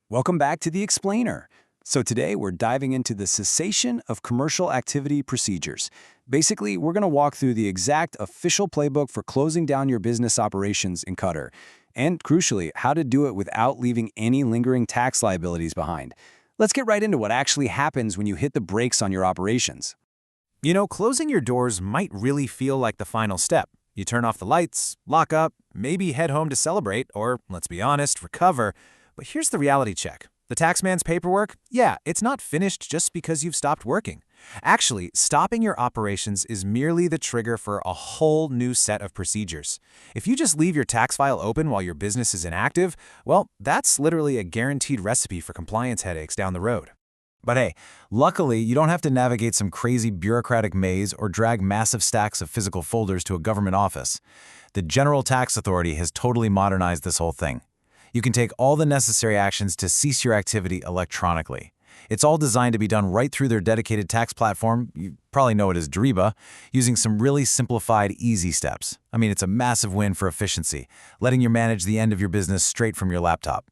Welcome back to The Explainer. So today we're diving into the cessation of commercial activity procedures. Basically, we're going to walk through the exact official playbook for closing down your business operations in Qatar, and crucially, how to do it without leaving any lingering tax liabilities behind. Let's get right into what actually happens when you hit the brakes on your operations. Closing your doors might really feel like the final step. You turn off the lights, lock up, maybe head home to celebrate, or, let's be honest, recover. But here's the reality check. The taxman's paperwork, yeah, it's not finished just because you've stopped working. Actually, stopping your operations is merely the trigger for a whole new set of procedures. If you just leave your tax file open while your business is inactive, well, that's literally a guaranteed recipe for compliance headaches down the road. But hey, luckily, you don't have to navigate some crazy bureaucratic maze or drag massive stacks of physical folders to a government office. The General Tax Authority has totally modernized this whole thing. You can take all the necessary actions to cease your activity electronically. It's all designed to be done right through their dedicated tax platform, you probably know it as Dariba, using some really simplified, easy steps. I mean, it's a massive win for efficiency, letting you manage the end of your business straight from your laptop.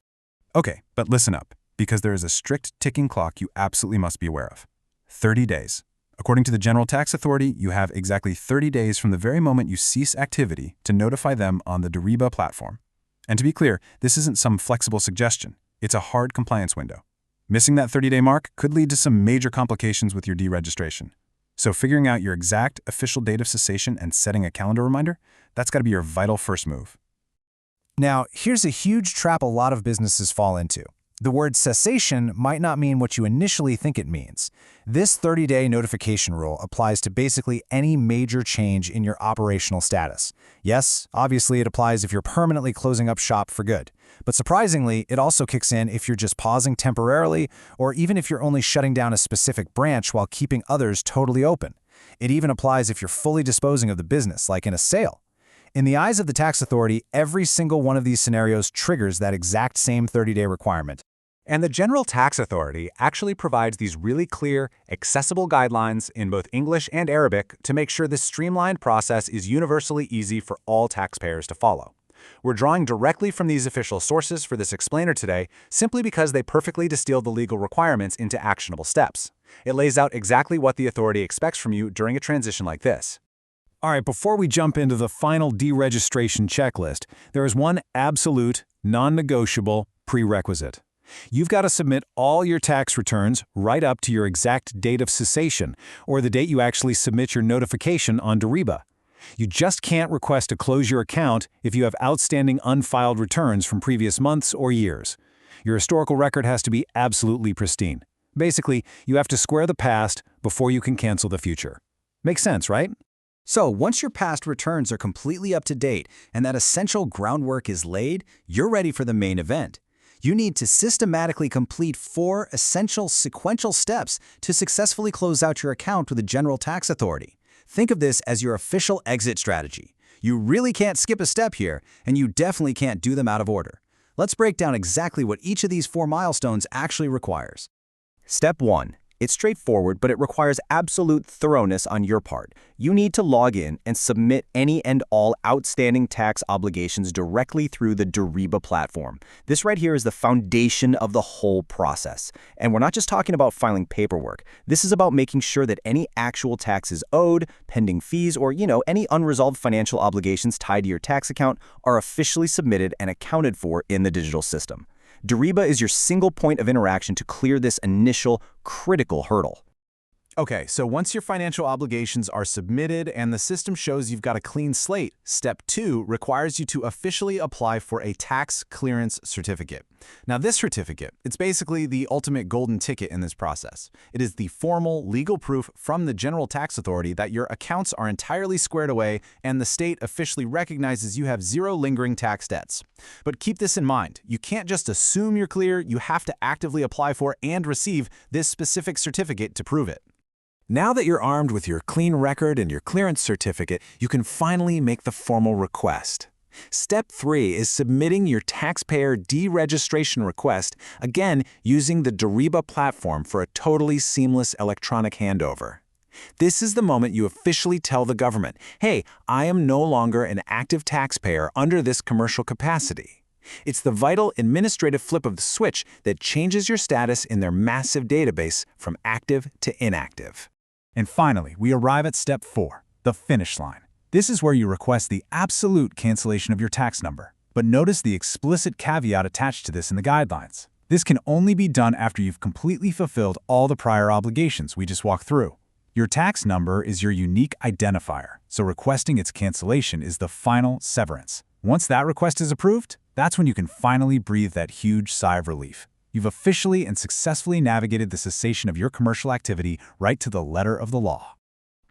Okay, but listen up, because there is a strict ticking clock you absolutely must be aware of. 30 days. According to the General Tax Authority, you have exactly 30 days from the very moment you cease activity to notify them on the Dariba platform. And to be clear, this isn't some flexible suggestion. It's a hard compliance window. Missing that 30-day mark could lead to some major complications with your deregistration. So figuring out your exact official date of cessation and setting a calendar reminder, that's got to be your vital first move. Now, here's a huge trap a lot of businesses fall into. The word cessation might not mean what you initially think it means. This 30-day notification rule applies to basically any major change in your operational status. Yes, obviously it applies if you're permanently closing up shop for good. But surprisingly, it also kicks in if you're just pausing temporarily or even if you're only shutting down a specific branch while keeping others totally open. It even applies if you're fully disposing of the business, like in a sale. In the eyes of the tax authority, every single one of these scenarios triggers that exact same 30-day requirement. And the General Tax Authority actually provides these really clear, accessible guidelines in both English and Arabic to make sure this streamlined process is universally easy for all taxpayers to follow. We're drawing directly from these official sources for this explainer today simply because they perfectly distill the legal requirements into actionable steps. It lays out exactly what the authority expects from you during a transition like this. All right, before we jump into the final deregistration checklist, there is one absolute, non-negotiable prerequisite. You've got to submit all your tax returns right up to your exact date of cessation, or the date you actually submit your notification on Dariba. You just can't request to close your account if you have outstanding unfiled returns from previous months or years. Your historical record has to be absolutely pristine. Basically, you have to square the past before you can cancel the future. Makes sense, right? So once your past returns are completely up to date and that essential groundwork is laid, you're ready for the main event. You need to systematically complete 4 essential sequential steps to successfully close out your account with the General Tax Authority. Think of this as your official exit strategy. You really can't skip a step here, and you definitely can't do them out of order. Let's break down exactly what each of these 4 milestones actually requires. Step 1. It's straightforward, but it requires absolute thoroughness on your part. You need to log in and submit any and all outstanding tax obligations directly through the Dariba platform. This right here is the foundation of the whole process. And we're not just talking about filing paperwork. This is about making sure that any actual taxes owed, pending fees, or, any unresolved financial obligations tied to your tax account are officially submitted and accounted for in the digital system. Dariba is your single point of interaction to clear this initial critical hurdle. Okay, so once your financial obligations are submitted and the system shows you've got a clean slate, step 2 requires you to officially apply for a tax clearance certificate. Now this certificate, it's basically the ultimate golden ticket in this process. It is the formal legal proof from the General Tax Authority that your accounts are entirely squared away and the state officially recognizes you have 0 lingering tax debts. But keep this in mind, you can't just assume you're clear, you have to actively apply for and receive this specific certificate to prove it. Now that you're armed with your clean record and your clearance certificate, you can finally make the formal request. Step 3 is submitting your taxpayer deregistration request, again using the Dariba platform for a totally seamless electronic handover. This is the moment you officially tell the government, hey, I am no longer an active taxpayer under this commercial capacity. It's the vital administrative flip of the switch that changes your status in their massive database from active to inactive. And finally, we arrive at step 4, the finish line. This is where you request the absolute cancellation of your tax number. But notice the explicit caveat attached to this in the guidelines. This can only be done after you've completely fulfilled all the prior obligations we just walked through. Your tax number is your unique identifier, so requesting its cancellation is the final severance. Once that request is approved, that's when you can finally breathe that huge sigh of relief. You've officially and successfully navigated the cessation of your commercial activity right to the letter of the law.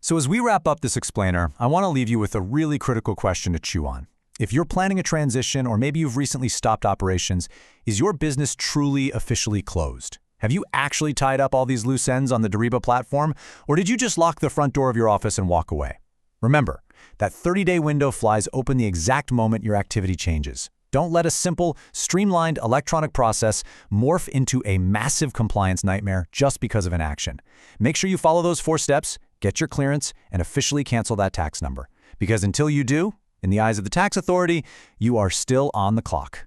So as we wrap up this explainer, I want to leave you with a really critical question to chew on. If you're planning a transition, or maybe you've recently stopped operations, is your business truly officially closed? Have you actually tied up all these loose ends on the Deriba platform, or did you just lock the front door of your office and walk away? Remember, that 30-day window flies open the exact moment your activity changes. Don't let a simple, streamlined electronic process morph into a massive compliance nightmare just because of inaction. Make sure you follow those 4 steps, get your clearance, and officially cancel that tax number. Because until you do, in the eyes of the tax authority, you are still on the clock.